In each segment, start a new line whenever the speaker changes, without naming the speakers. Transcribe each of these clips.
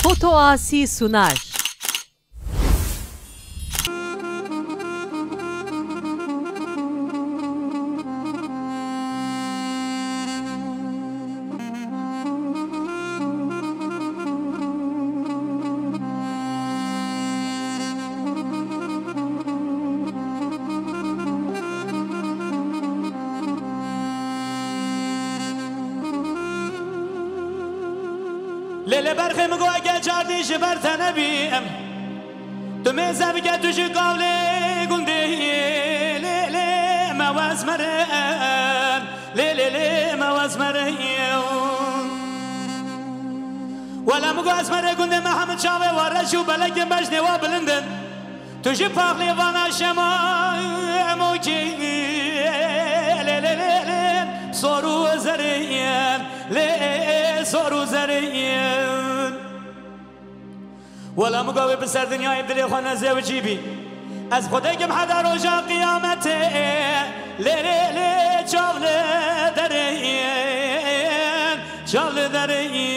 Foto Asi sunar.
لیل برخی مگو اگه چاردی شبر تنبیم تو میزه بگه توشی قولی گنده لیل موز مرن لیل موز مرن ولا مگو از مره گنده محمد شاوه وارشو بلک بجنه و بلندن توشی پاقلی وانا شما موکی لیل سورو زرین لیل سورو زرین ولا مقاوي بسر دنياي بدلي خوانا زوجي بي از خدای کم حدا روشا قیامته لیلی چاول درین چاول درین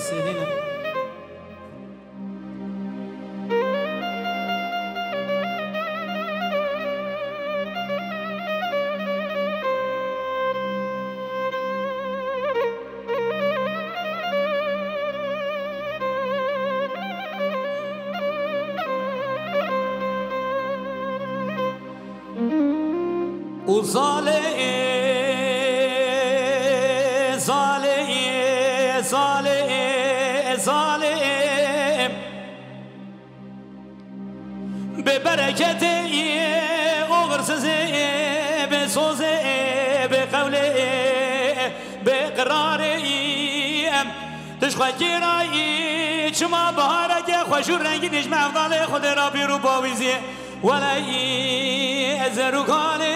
سيدنا وظالم ظالم ببركتي وغرسزي بصوزي بقولي بقراري تشخى كيراي شما بهارك خوشو رنگي نجم افضالي خود را بيرو باويزي ولا ازرو كالي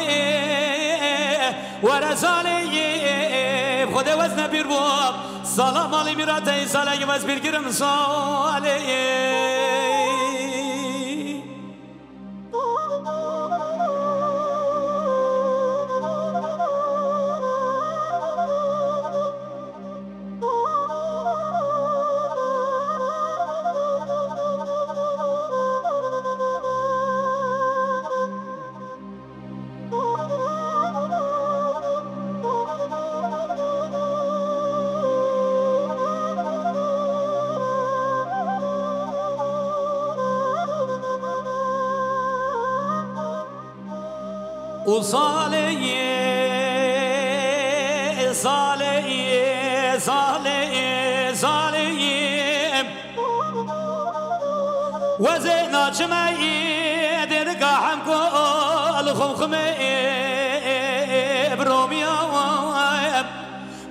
ورزالي خود وزن بير بو سلام علی میراتی سالی وز بیرگیرم سالی وصالي صالي صالي صالي وزينا جمعي درقا حمكو الخمخمي بروميا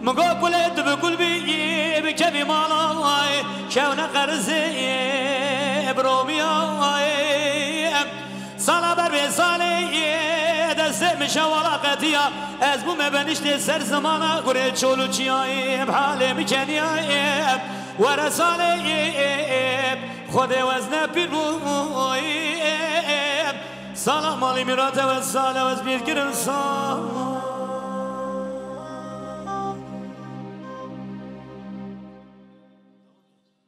مقو كلت بكل بي بكبي مالاي شونا قرزي بروميا صالا بربي صالي دستم شوالاقتيا از بو مبنشت سر زمانا قره چولو چیایم حال میکنیایم ورسالیم خود وزن پیر بویم سلام علی میراته و سال و از بیر گرم سال